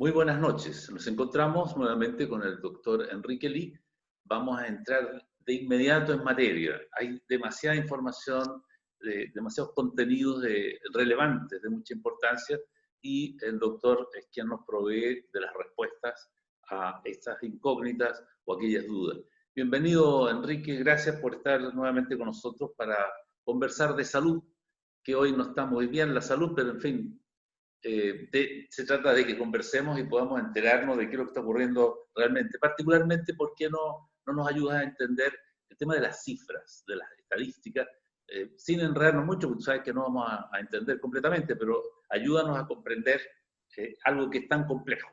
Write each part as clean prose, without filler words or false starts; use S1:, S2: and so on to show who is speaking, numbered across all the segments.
S1: Muy buenas noches. Nos encontramos nuevamente con el doctor Enrique Lee. Vamos a entrar de inmediato en materia. Hay demasiada información, demasiados contenidos relevantes, de mucha importancia, y el doctor es quien nos provee de las respuestas a estas incógnitas o aquellas dudas. Bienvenido, Enrique. Gracias por estar nuevamente con nosotros para conversar de salud, que hoy no está muy bien la salud, pero en fin, se trata de que conversemos y podamos enterarnos de qué es lo que está ocurriendo realmente. Particularmente, ¿por qué no nos ayudas a entender el tema de las cifras, de las estadísticas, sin enredarnos mucho, porque tú sabes que no vamos a entender completamente, pero ayúdanos a comprender algo que es tan complejo?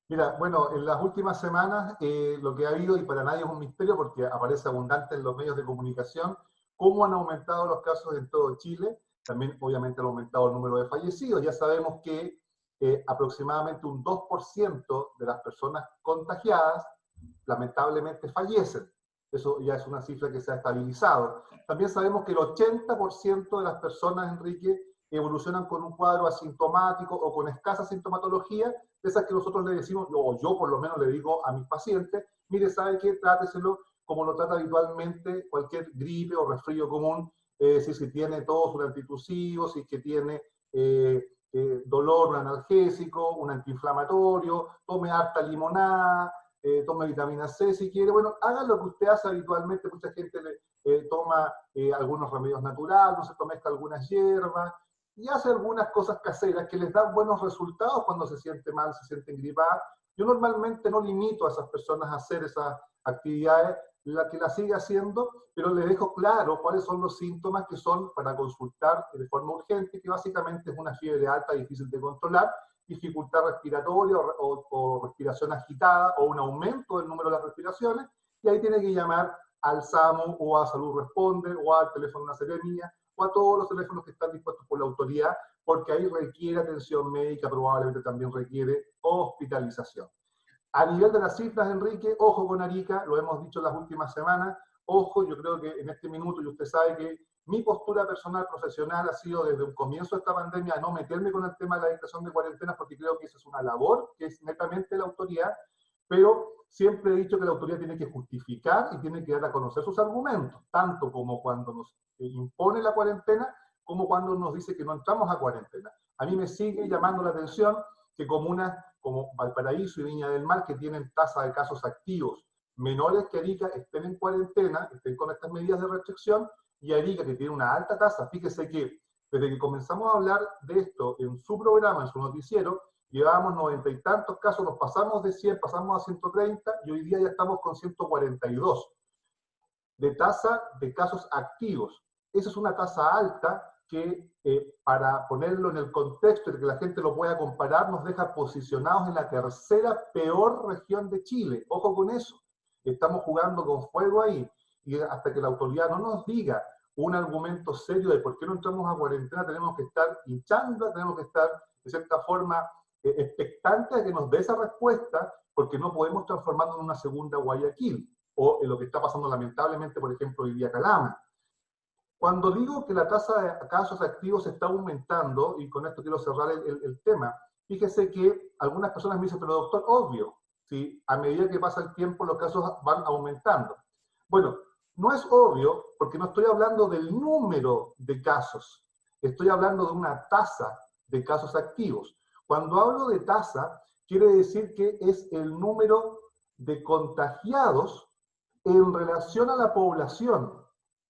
S2: Mira, bueno, en las últimas semanas lo que ha habido, y para nadie es un misterio porque aparece abundante en los medios de comunicación, cómo han aumentado los casos en todo Chile. También, obviamente, ha aumentado el número de fallecidos. Ya sabemos que aproximadamente un 2% de las personas contagiadas lamentablemente fallecen. Eso ya es una cifra que se ha estabilizado. También sabemos que el 80% de las personas, Enrique, evolucionan con un cuadro asintomático o con escasa sintomatología, esas que nosotros le decimos, o yo por lo menos le digo a mis pacientes, mire, ¿sabe qué? Tráteselo como lo trata habitualmente cualquier gripe o resfrío común, si tiene tos, un antitusivo, si es que tiene dolor, un analgésico, un antiinflamatorio, tome harta limonada, tome vitamina C si quiere. Bueno, haga lo que usted hace habitualmente. Mucha gente toma algunos remedios naturales, no se mezcla algunas hierbas, y hace algunas cosas caseras que les dan buenos resultados cuando se siente mal, se siente gripada. Yo normalmente no limito a esas personas a hacer esas actividades, la que la sigue haciendo, pero les dejo claro cuáles son los síntomas que son para consultar de forma urgente, que básicamente es una fiebre alta difícil de controlar, dificultad respiratoria o respiración agitada o un aumento del número de las respiraciones, y ahí tiene que llamar al SAMU o a Salud Responde o al teléfono de la Seremia o a todos los teléfonos que están dispuestos por la autoridad, porque ahí requiere atención médica, probablemente también requiere hospitalización. A nivel de las cifras, Enrique, ojo con Arica, lo hemos dicho en las últimas semanas, ojo, yo creo que en este minuto, y usted sabe que mi postura personal, profesional, ha sido desde un comienzo de esta pandemia no meterme con el tema de la dictación de cuarentenas, porque creo que esa es una labor que es netamente de la autoridad, pero siempre he dicho que la autoridad tiene que justificar y tiene que dar a conocer sus argumentos, tanto como cuando nos impone la cuarentena, como cuando nos dice que no entramos a cuarentena. A mí me sigue llamando la atención que comunas como Valparaíso y Viña del Mar, que tienen tasa de casos activos menores que Arica, estén en cuarentena, estén con estas medidas de restricción, y Arica, que tiene una alta tasa. Fíjese que desde que comenzamos a hablar de esto en su programa, en su noticiero, llevábamos 90 y tantos casos, nos pasamos de 100, pasamos a 130, y hoy día ya estamos con 142 de tasa de casos activos. Esa es una tasa alta que, para ponerlo en el contexto y que la gente lo pueda comparar, nos deja posicionados en la tercera peor región de Chile. Ojo con eso. Estamos jugando con fuego ahí. Y hasta que la autoridad no nos diga un argumento serio de por qué no entramos a cuarentena, tenemos que estar hinchando, tenemos que estar, de cierta forma, expectantes de que nos dé esa respuesta, porque no podemos transformarnos en una segunda Guayaquil, o en lo que está pasando lamentablemente, por ejemplo, hoy día Calama. Cuando digo que la tasa de casos activos está aumentando, y con esto quiero cerrar el tema, fíjese que algunas personas me dicen, pero doctor, obvio, ¿sí? A medida que pasa el tiempo los casos van aumentando. Bueno, no es obvio porque no estoy hablando del número de casos, estoy hablando de una tasa de casos activos. Cuando hablo de tasa, quiere decir que es el número de contagiados en relación a la población.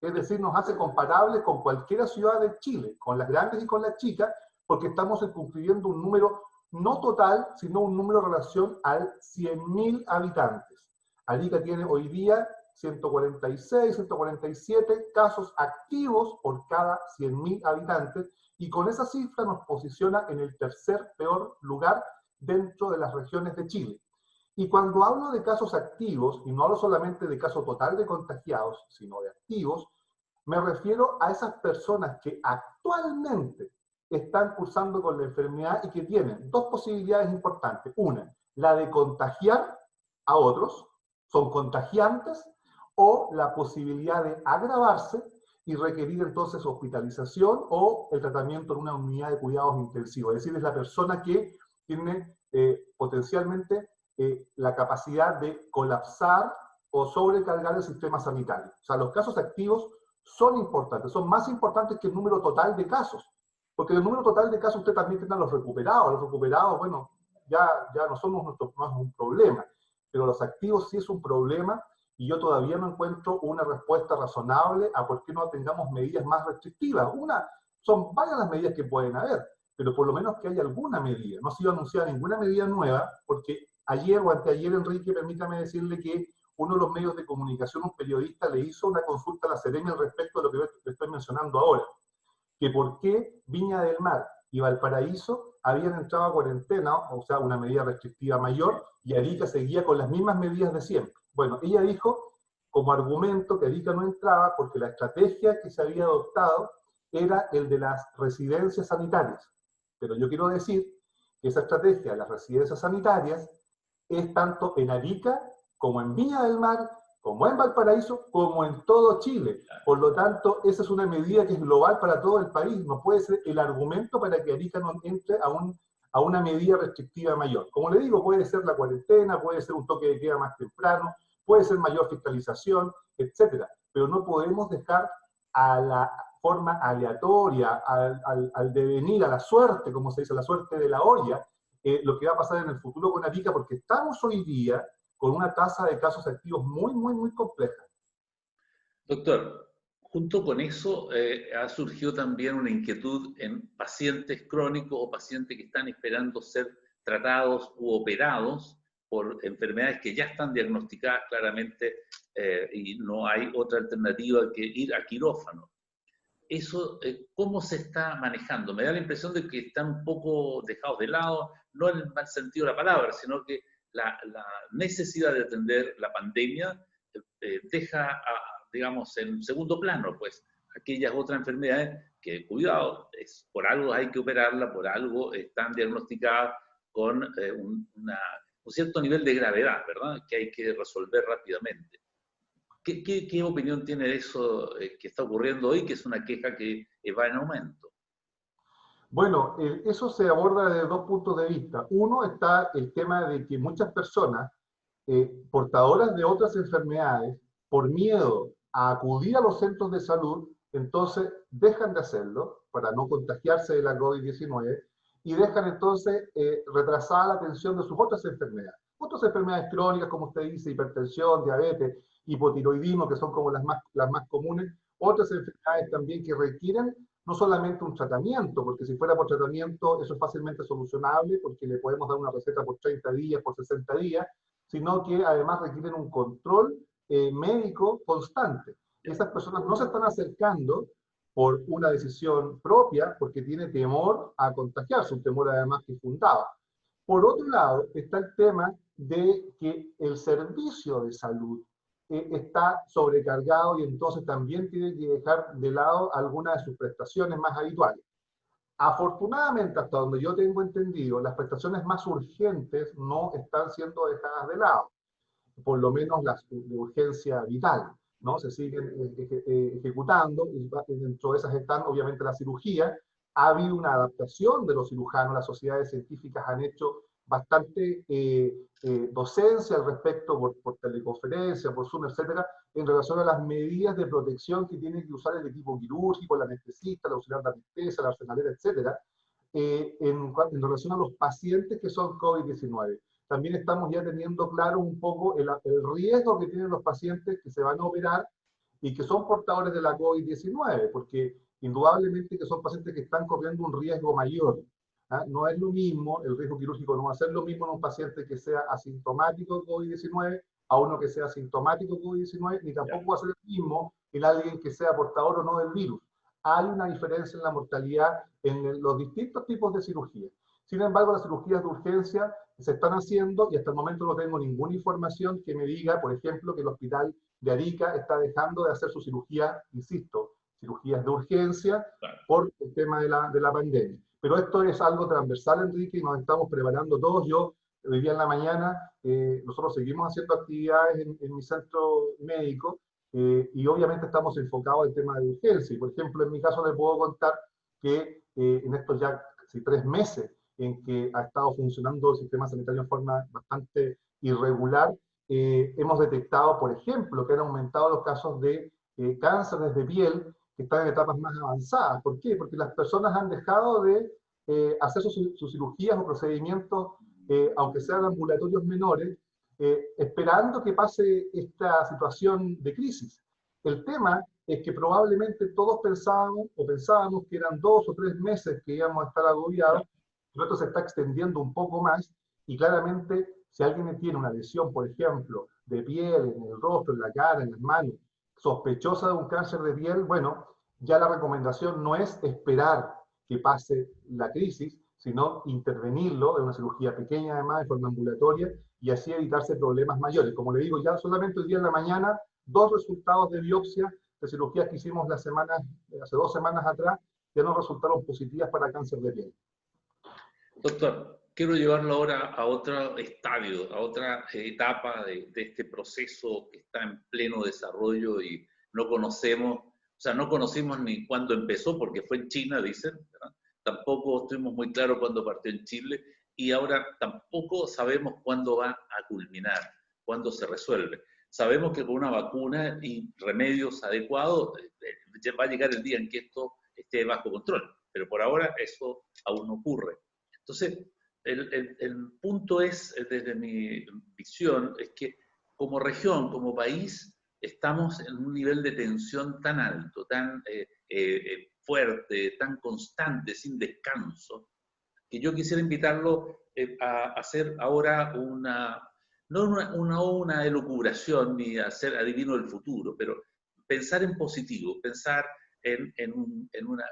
S2: Es decir, nos hace comparables con cualquier ciudad de Chile, con las grandes y con las chicas, porque estamos circunscribiendo un número no total, sino un número en relación al 100.000 habitantes. Arica tiene hoy día 146, 147 casos activos por cada 100.000 habitantes, y con esa cifra nos posiciona en el tercer peor lugar dentro de las regiones de Chile. Y cuando hablo de casos activos, y no hablo solamente de caso total de contagiados, sino de activos, me refiero a esas personas que actualmente están cursando con la enfermedad y que tienen dos posibilidades importantes. Una, la de contagiar a otros, son contagiantes, o la posibilidad de agravarse y requerir entonces hospitalización o el tratamiento en una unidad de cuidados intensivos. Es decir, es la persona que tiene potencialmente la capacidad de colapsar o sobrecargar el sistema sanitario. O sea, los casos activos son importantes, son más importantes que el número total de casos. Porque el número total de casos usted también tiene a los recuperados. Los recuperados, bueno, ya no somos no es un problema. Pero los activos sí es un problema y yo todavía no encuentro una respuesta razonable a por qué no tengamos medidas más restrictivas. Son varias las medidas que pueden haber, pero por lo menos que haya alguna medida. No ha sido anunciada ninguna medida nueva, porque ayer o anteayer, Enrique, permítame decirle que uno de los medios de comunicación, un periodista, le hizo una consulta a la Seremi al respecto de lo que le estoy mencionando ahora, que por qué Viña del Mar y Valparaíso habían entrado a cuarentena, o sea, una medida restrictiva mayor, y Arica seguía con las mismas medidas de siempre. Bueno, ella dijo como argumento que Arica no entraba porque la estrategia que se había adoptado era el de las residencias sanitarias. Pero yo quiero decir que esa estrategia de las residencias sanitarias es tanto en Arica como en Viña del Mar, como en Valparaíso, como en todo Chile. Por lo tanto, esa es una medida que es global para todo el país. No puede ser el argumento para que Arica no entre a una medida restrictiva mayor. Como le digo, puede ser la cuarentena, puede ser un toque de queda más temprano, puede ser mayor fiscalización, etc. Pero no podemos dejar a la forma aleatoria, al devenir, a la suerte, como se dice, la suerte de la olla, lo que va a pasar en el futuro con Arica, porque estamos hoy día con una tasa de casos activos muy, muy, muy compleja.
S1: Doctor, junto con eso ha surgido también una inquietud en pacientes crónicos o pacientes que están esperando ser tratados u operados por enfermedades que ya están diagnosticadas claramente y no hay otra alternativa que ir a quirófano. Eso, ¿cómo se está manejando? Me da la impresión de que están un poco dejados de lado, no en el mal sentido de la palabra, sino que la necesidad de atender la pandemia deja, digamos, en segundo plano, pues, aquellas otras enfermedades que, cuidado, por algo hay que operarla, por algo están diagnosticadas con un cierto nivel de gravedad, ¿verdad? Que hay que resolver rápidamente. ¿Qué opinión tiene de eso que está ocurriendo hoy, que es una queja que va en aumento?
S2: Bueno, eso se aborda desde dos puntos de vista. Uno está el tema de que muchas personas portadoras de otras enfermedades, por miedo a acudir a los centros de salud, entonces dejan de hacerlo para no contagiarse de la COVID-19 y dejan entonces retrasada la atención de sus otras enfermedades. Otras enfermedades crónicas, como usted dice, hipertensión, diabetes, hipotiroidismo, que son como las más comunes, otras enfermedades también que requieren no solamente un tratamiento, porque si fuera por tratamiento eso es fácilmente solucionable, porque le podemos dar una receta por 30 días, por 60 días, sino que además requieren un control médico constante. Y esas personas no se están acercando por una decisión propia, porque tiene temor a contagiarse, un temor además que fundado. Por otro lado, está el tema de que el servicio de salud está sobrecargado y entonces también tiene que dejar de lado algunas de sus prestaciones más habituales. Afortunadamente, hasta donde yo tengo entendido, las prestaciones más urgentes no están siendo dejadas de lado, por lo menos las de urgencia vital, ¿no? Se siguen ejecutando, y dentro de esas están obviamente la cirugía. Ha habido una adaptación de los cirujanos, las sociedades científicas han hecho bastante docencia al respecto por teleconferencia, por Zoom, etcétera, en relación a las medidas de protección que tiene que usar el equipo quirúrgico, el anestesista, el auxiliar de anestesia, la arsenalera, etcétera, en relación a los pacientes que son COVID-19. También estamos ya teniendo claro un poco el riesgo que tienen los pacientes que se van a operar y que son portadores de la COVID-19, porque indudablemente que son pacientes que están corriendo un riesgo mayor. ¿Ah? No es lo mismo, el riesgo quirúrgico no va a ser lo mismo en un paciente que sea asintomático de COVID-19 a uno que sea asintomático de COVID-19, ni tampoco va a ser el mismo en alguien que sea portador o no del virus. Hay una diferencia en la mortalidad en los distintos tipos de cirugía. Sin embargo, las cirugías de urgencia se están haciendo y hasta el momento no tengo ninguna información que me diga, por ejemplo, que el hospital de Arica está dejando de hacer su cirugía, insisto, cirugías de urgencia por el tema de la pandemia. Pero esto es algo transversal, Enrique, y nos estamos preparando todos. Yo, hoy día en la mañana, nosotros seguimos haciendo actividades en mi centro médico y obviamente estamos enfocados en el tema de urgencia. Y por ejemplo, en mi caso les puedo contar que en estos ya casi 3 meses en que ha estado funcionando el sistema sanitario en forma bastante irregular, hemos detectado, por ejemplo, que han aumentado los casos de cánceres de piel que están en etapas más avanzadas. ¿Por qué? Porque las personas han dejado de hacer sus cirugías o procedimientos, aunque sean ambulatorios menores, esperando que pase esta situación de crisis. El tema es que probablemente todos pensábamos que eran 2 o 3 meses que íbamos a estar agobiados, pero esto se está extendiendo un poco más, y claramente si alguien tiene una lesión, por ejemplo, de piel, en el rostro, en la cara, en las manos, sospechosa de un cáncer de piel, bueno, ya la recomendación no es esperar que pase la crisis, sino intervenirlo en una cirugía pequeña, además, de forma ambulatoria, y así evitarse problemas mayores. Como le digo, ya solamente hoy día en la mañana, 2 resultados de biopsia de cirugías que hicimos hace 2 semanas atrás, ya nos resultaron positivas para cáncer de piel.
S1: Doctor, quiero llevarlo ahora a otro estadio, a otra etapa de este proceso que está en pleno desarrollo y no conocemos, o sea, no conocimos ni cuándo empezó, porque fue en China, dicen, ¿verdad? Tampoco estuvimos muy claros cuándo partió en Chile, y ahora tampoco sabemos cuándo va a culminar, cuándo se resuelve. Sabemos que con una vacuna y remedios adecuados va a llegar el día en que esto esté bajo control, pero por ahora eso aún no ocurre. Entonces, el punto es, desde mi visión, es que como región, como país, estamos en un nivel de tensión tan alto, tan fuerte, tan constante, sin descanso, que yo quisiera invitarlo a hacer ahora no una elucubración ni a hacer adivino del futuro, pero pensar en positivo, pensar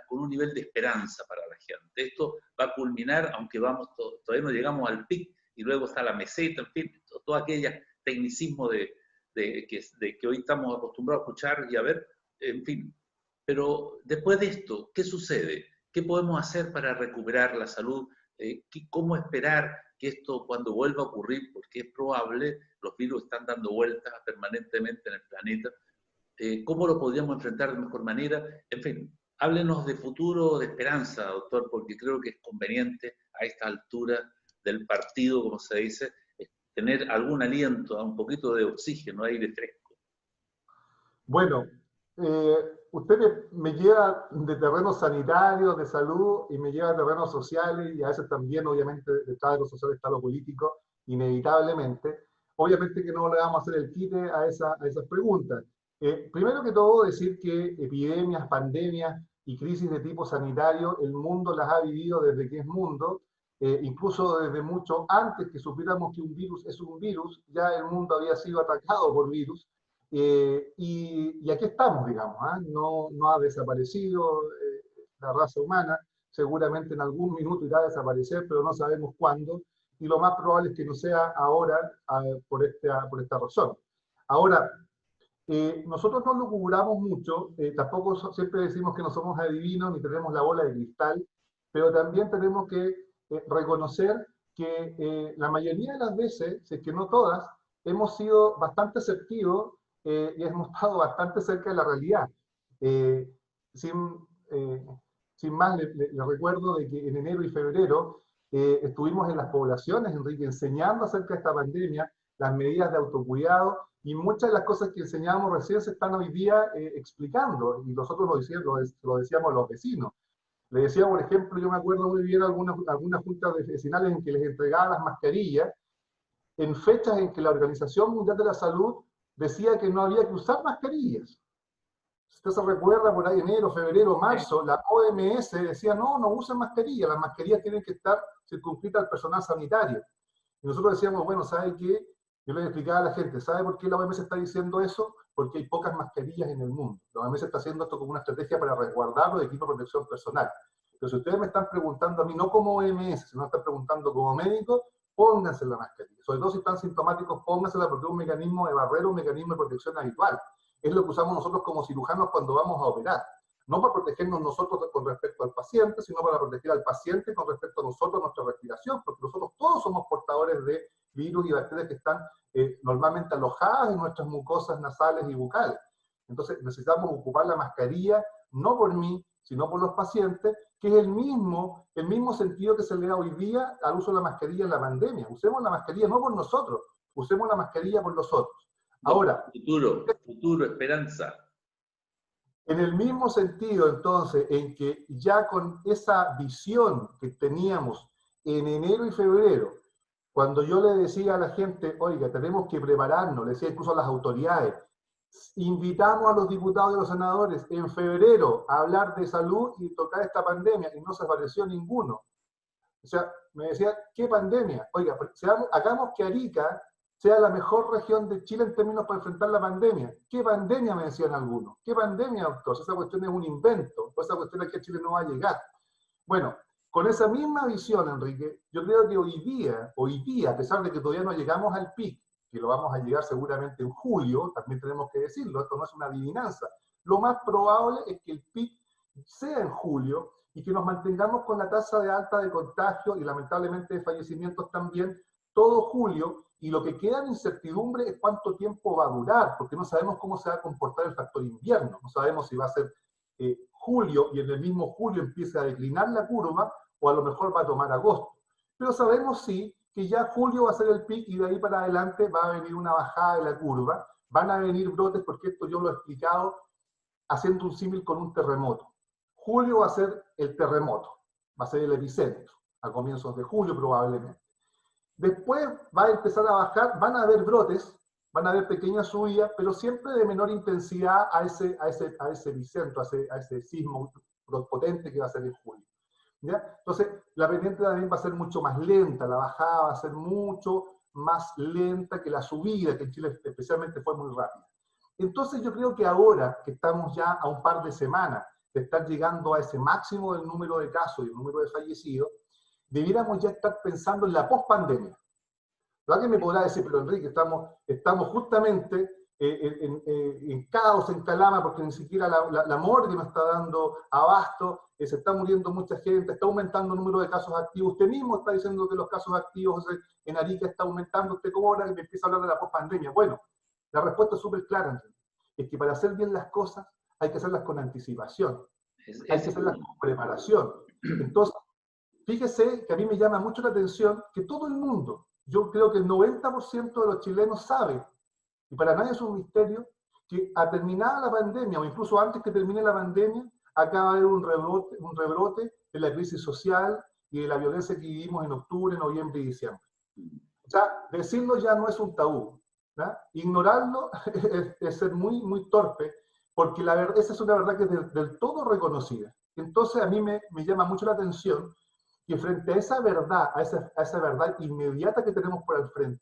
S1: con un nivel de esperanza para la gente. Esto va a culminar, aunque todavía no llegamos al pic, y luego está la meseta, en fin, todo aquellos tecnicismo de que hoy estamos acostumbrados a escuchar y a ver, en fin. Pero después de esto, ¿qué sucede? ¿Qué podemos hacer para recuperar la salud? ¿Cómo esperar que esto cuando vuelva a ocurrir? Porque es probable, los virus están dando vueltas permanentemente en el planeta. ¿Cómo lo podríamos enfrentar de mejor manera? En fin, háblenos de futuro, de esperanza, doctor, porque creo que es conveniente a esta altura del partido, como se dice, tener algún aliento, un poquito de oxígeno, aire fresco.
S2: Bueno, usted me lleva de terrenos sanitarios, de salud, y me lleva a terrenos sociales, y a veces también, obviamente, detrás de lo social está lo político, inevitablemente. Obviamente que no le vamos a hacer el quite a esas preguntas. Primero que todo, decir que epidemias, pandemias y crisis de tipo sanitario, el mundo las ha vivido desde que es mundo, incluso desde mucho antes que supiéramos que un virus es un virus, ya el mundo había sido atacado por virus, y aquí estamos, digamos, no ha desaparecido la raza humana, seguramente en algún minuto irá a desaparecer, pero no sabemos cuándo, y lo más probable es que no sea ahora por esta razón. Ahora, nosotros no lucubramos mucho, tampoco siempre decimos que no somos adivinos ni tenemos la bola de cristal, pero también tenemos que reconocer que la mayoría de las veces, si es que no todas, hemos sido bastante esceptivos y hemos estado bastante cerca de la realidad. Eh, sin, eh, sin más, le recuerdo de que en enero y febrero estuvimos en las poblaciones, Enrique, enseñando acerca de esta pandemia, las medidas de autocuidado, y muchas de las cosas que enseñábamos recién se están hoy día explicando, y nosotros lo decíamos a los vecinos. Le decía, por ejemplo, yo me acuerdo muy bien algunas juntas vecinales en que les entregaban las mascarillas, en fechas en que la Organización Mundial de la Salud decía que no había que usar mascarillas. Si usted se recuerda, por ahí enero, febrero, marzo, la OMS decía, no usen mascarillas, las mascarillas tienen que estar circunscritas al personal sanitario. Y nosotros decíamos, bueno, ¿sabe qué? Yo le explicaba a la gente, ¿sabe por qué la OMS está diciendo eso? Porque hay pocas mascarillas en el mundo. La OMS está haciendo esto como una estrategia para resguardar los equipos de protección personal. Pero si ustedes me están preguntando a mí, no como OMS, sino me están preguntando como médico, pónganse la mascarilla. Sobre todo si están sintomáticos, póngansela, porque es un mecanismo de barrera, un mecanismo de protección habitual. Es lo que usamos nosotros como cirujanos cuando vamos a operar. No para protegernos nosotros con respecto al paciente, sino para proteger al paciente con respecto a nosotros, nuestra respiración, porque nosotros todos somos portadores de virus y bacterias que están normalmente alojadas en nuestras mucosas nasales y bucales. Entonces necesitamos ocupar la mascarilla, no por mí, sino por los pacientes, que es el mismo sentido que se le da hoy día al uso de la mascarilla en la pandemia. Usemos la mascarilla no por nosotros, usemos la mascarilla por los otros. Ahora,
S1: futuro, esperanza.
S2: en el mismo sentido, entonces, en que ya con esa visión que teníamos en enero y febrero, cuando yo le decía a la gente, oiga, tenemos que prepararnos, le decía incluso a las autoridades, invitamos a los diputados y a los senadores en febrero a hablar de salud y tocar esta pandemia, y no se apareció ninguno. O sea, me decía, ¿qué pandemia? Oiga, hagamos que Arica sea la mejor región de Chile en términos para enfrentar la pandemia. ¿Qué pandemia? Me decían algunos. ¿Qué pandemia, doctor? Esa cuestión es un invento, esa cuestión es que a Chile no va a llegar. Bueno, con esa misma visión, Enrique, yo creo que hoy día, a pesar de que todavía no llegamos al pic, que lo vamos a llegar seguramente en julio, también tenemos que decirlo, esto no es una adivinanza, lo más probable es que el pic sea en julio y que nos mantengamos con la tasa de alta de contagio y lamentablemente de fallecimientos también todo julio, y lo que queda en incertidumbre es cuánto tiempo va a durar, porque no sabemos cómo se va a comportar el factor invierno, no sabemos si va a ser julio y en el mismo julio empieza a declinar la curva, o a lo mejor va a tomar agosto. Pero sabemos sí que ya julio va a ser el pic y de ahí para adelante va a venir una bajada de la curva, van a venir brotes, porque esto yo lo he explicado haciendo un símil con un terremoto. Julio va a ser el terremoto, va a ser el epicentro, a comienzos de julio probablemente. Después va a empezar a bajar, van a haber brotes, van a haber pequeñas subidas, pero siempre de menor intensidad a ese epicentro, a ese sismo potente que va a ser en julio. ¿Ya? Entonces, la pendiente también va a ser mucho más lenta, la bajada va a ser mucho más lenta que la subida, que en Chile especialmente fue muy rápida. Entonces yo creo que ahora que estamos ya a un par de semanas de estar llegando a ese máximo del número de casos y el número de fallecidos, debiéramos ya estar pensando en la pospandemia. ¿Verdad que me podrá decir, pero Enrique, estamos justamente en caos, en calama, porque ni siquiera la morgue nos está dando abasto, se está muriendo mucha gente, está aumentando el número de casos activos, usted mismo está diciendo que los casos activos en Arica está aumentando, usted cómo ahora que me empieza a hablar de la pospandemia? Bueno, la respuesta es súper clara, Enrique, es que para hacer bien las cosas hay que hacerlas con anticipación, hay que hacerlas con preparación. Entonces, fíjese que a mí me llama mucho la atención que todo el mundo, yo creo que el 90% de los chilenos sabe, y para nadie es un misterio, que a terminada la pandemia, o incluso antes que termine la pandemia, acaba de haber un rebrote de la crisis social y de la violencia que vivimos en octubre, noviembre y diciembre. O sea, decirlo ya no es un tabú, ¿verdad? Ignorarlo es ser muy, muy torpe, porque esa es una verdad que es del todo reconocida. Entonces a mí me llama mucho la atención que frente a esa verdad, a esa verdad inmediata que tenemos por el frente,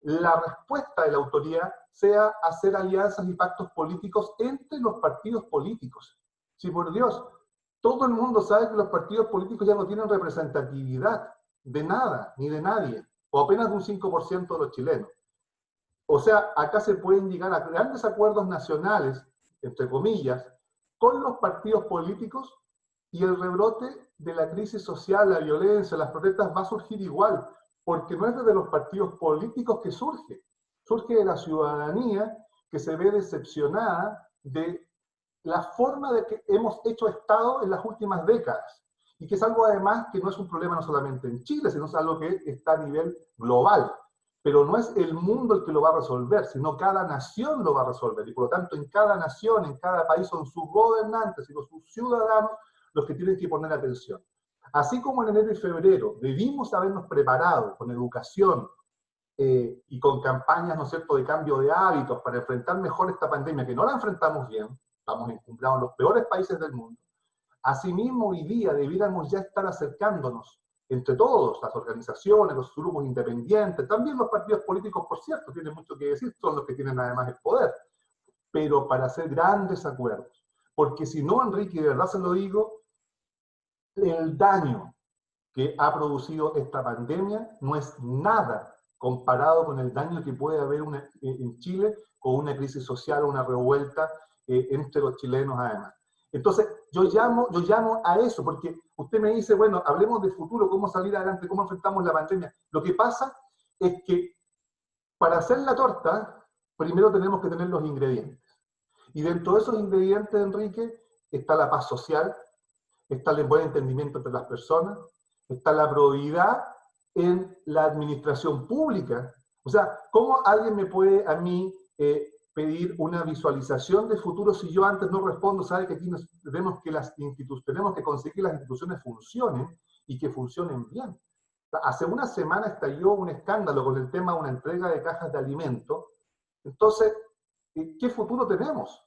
S2: la respuesta de la autoridad sea hacer alianzas y pactos políticos entre los partidos políticos. Si por Dios, todo el mundo sabe que los partidos políticos ya no tienen representatividad de nada, ni de nadie, o apenas de un 5% de los chilenos. O sea, acá se pueden llegar a grandes acuerdos nacionales, entre comillas, con los partidos políticos, y el rebrote de la crisis social, la violencia, las protestas va a surgir igual, porque no es desde los partidos políticos que surge de la ciudadanía que se ve decepcionada de la forma de que hemos hecho Estado en las últimas décadas, y que es algo además que no es un problema no solamente en Chile, sino es algo que está a nivel global. Pero no es el mundo el que lo va a resolver, sino cada nación lo va a resolver, y por lo tanto en cada nación, en cada país son sus gobernantes y sus ciudadanos los que tienen que poner atención. Así como en enero y febrero debimos habernos preparado con educación y con campañas, ¿no es cierto?, de cambio de hábitos para enfrentar mejor esta pandemia, que no la enfrentamos bien, estamos encumbrados en los peores países del mundo. Asimismo, hoy día debiéramos ya estar acercándonos entre todos, las organizaciones, los grupos independientes, también los partidos políticos, por cierto, tienen mucho que decir, son los que tienen además el poder, pero para hacer grandes acuerdos. Porque si no, Enrique, de verdad se lo digo, el daño que ha producido esta pandemia no es nada comparado con el daño que puede haber en Chile con una crisis social o una revuelta entre los chilenos además. Entonces, yo llamo a eso, porque usted me dice, bueno, hablemos de futuro, cómo salir adelante, cómo enfrentamos la pandemia. Lo que pasa es que para hacer la torta, primero tenemos que tener los ingredientes. Y dentro de esos ingredientes, Enrique, está la paz social, está el buen entendimiento entre las personas, está la probidad en la administración pública. O sea, ¿cómo alguien me puede a mí pedir una visualización de futuro si yo antes no respondo? Sabe que aquí tenemos que conseguir que las instituciones funcionen y que funcionen bien. Hace una semana estalló un escándalo con el tema de una entrega de cajas de alimentos. Entonces, ¿qué futuro tenemos?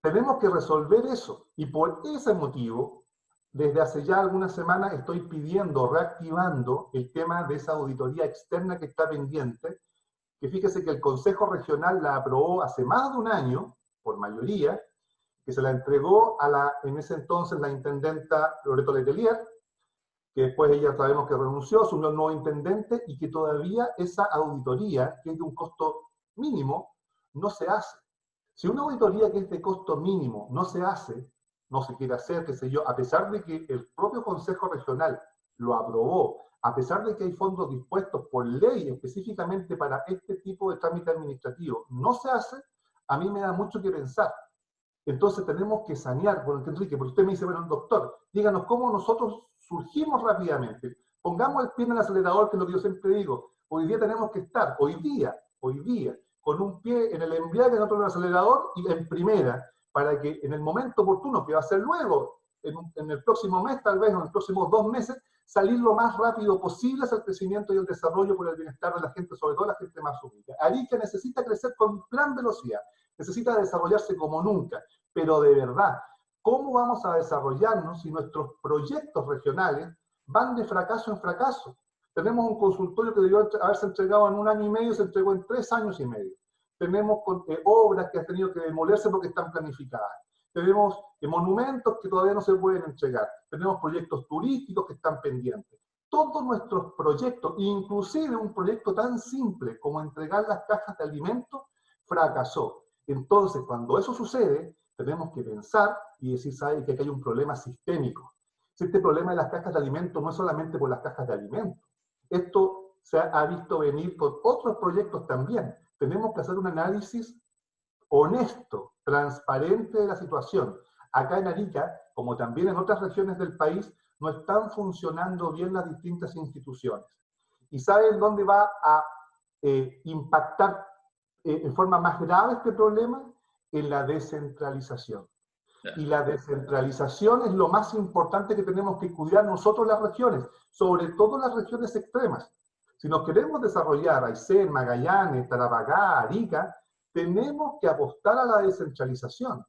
S2: Tenemos que resolver eso. Y por ese motivo, desde hace ya algunas semanas estoy pidiendo, reactivando el tema de esa auditoría externa que está pendiente, que fíjese que el Consejo Regional la aprobó hace más de un año, por mayoría, que se la entregó a en ese entonces la intendenta Loreto Letelier, que después ella sabemos que renunció, asumió el nuevo intendente, y que todavía esa auditoría, que es de un costo mínimo, no se hace. Si una auditoría que es de costo mínimo no se hace, no se quiere hacer, qué sé yo, a pesar de que el propio Consejo Regional lo aprobó, a pesar de que hay fondos dispuestos por ley específicamente para este tipo de trámite administrativo, no se hace, a mí me da mucho que pensar. Entonces tenemos que sanear, bueno, Enrique, porque usted me dice, bueno, doctor, díganos cómo nosotros surgimos rápidamente. Pongamos el pie en el acelerador, que es lo que yo siempre digo. Hoy día tenemos que estar, hoy día, con un pie en el embrague, en otro en el acelerador y en primera, para que en el momento oportuno, que va a ser luego, en el próximo mes tal vez, o en los próximos 2 meses, salir lo más rápido posible hacia el crecimiento y el desarrollo por el bienestar de la gente, sobre todo la gente más humilde. Arica necesita crecer con gran velocidad, necesita desarrollarse como nunca, pero de verdad, ¿cómo vamos a desarrollarnos si nuestros proyectos regionales van de fracaso en fracaso? Tenemos un consultorio que debió haberse entregado en 1 año y medio, se entregó en 3 años y medio. Tenemos obras que han tenido que demolerse porque están planificadas. Tenemos monumentos que todavía no se pueden entregar. Tenemos proyectos turísticos que están pendientes. Todos nuestros proyectos, inclusive un proyecto tan simple como entregar las cajas de alimentos, fracasó. Entonces, cuando eso sucede, tenemos que pensar y decir, ¿sabe? Que aquí hay un problema sistémico. Este problema de las cajas de alimentos no es solamente por las cajas de alimentos. Esto se ha visto venir con otros proyectos también. Tenemos que hacer un análisis honesto, transparente de la situación. Acá en Arica, como también en otras regiones del país, no están funcionando bien las distintas instituciones. ¿Y saben dónde va a impactar en forma más grave este problema? En la descentralización. Y la descentralización es lo más importante que tenemos que cuidar nosotros las regiones, sobre todo las regiones extremas. Si nos queremos desarrollar Aysén, Magallanes, Tarapacá, Arica, tenemos que apostar a la descentralización.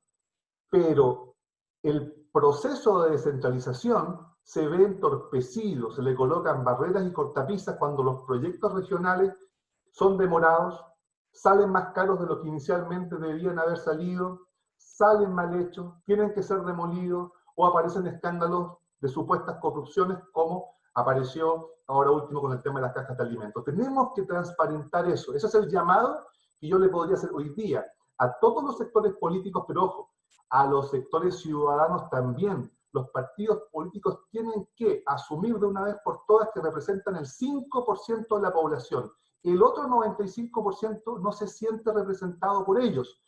S2: Pero el proceso de descentralización se ve entorpecido, se le colocan barreras y cortapisas cuando los proyectos regionales son demorados, salen más caros de lo que inicialmente debían haber salido, salen mal hechos, tienen que ser demolidos, o aparecen escándalos de supuestas corrupciones como apareció ahora último con el tema de las cajas de alimentos. Tenemos que transparentar eso. Ese es el llamado que yo le podría hacer hoy día a todos los sectores políticos, pero ojo, a los sectores ciudadanos también. Los partidos políticos tienen que asumir de una vez por todas que representan el 5% de la población. El otro 95% no se siente representado por ellos.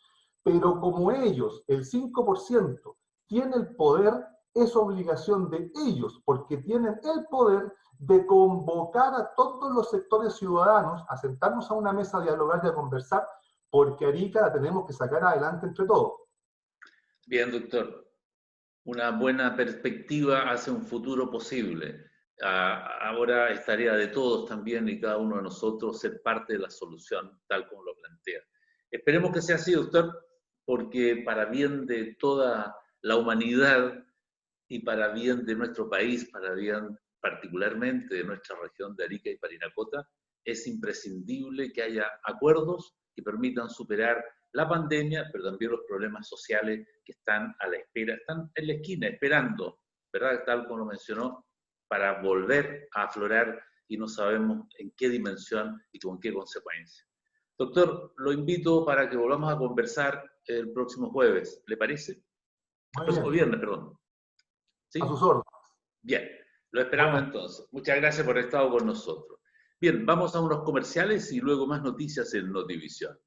S2: Pero como ellos, el 5%, tiene el poder, es obligación de ellos, porque tienen el poder de convocar a todos los sectores ciudadanos a sentarnos a una mesa a dialogar y a conversar, porque Arica la tenemos que sacar adelante entre todos.
S1: Bien, doctor. Una buena perspectiva hace un futuro posible. Ahora es tarea de todos también y cada uno de nosotros ser parte de la solución, tal como lo plantea. Esperemos que sea así, doctor, porque para bien de toda la humanidad y para bien de nuestro país, para bien particularmente de nuestra región de Arica y Parinacota, es imprescindible que haya acuerdos que permitan superar la pandemia, pero también los problemas sociales que están a la espera, están en la esquina esperando, ¿verdad? Tal como lo mencionó, para volver a aflorar y no sabemos en qué dimensión y con qué consecuencias. Doctor, lo invito para que volvamos a conversar el próximo jueves, ¿le parece? El próximo viernes, perdón. ¿Sí?
S2: A sus órdenes.
S1: Bien, lo esperamos entonces. Muchas gracias por haber estado con nosotros. Bien, vamos a unos comerciales y luego más noticias en Notivisión.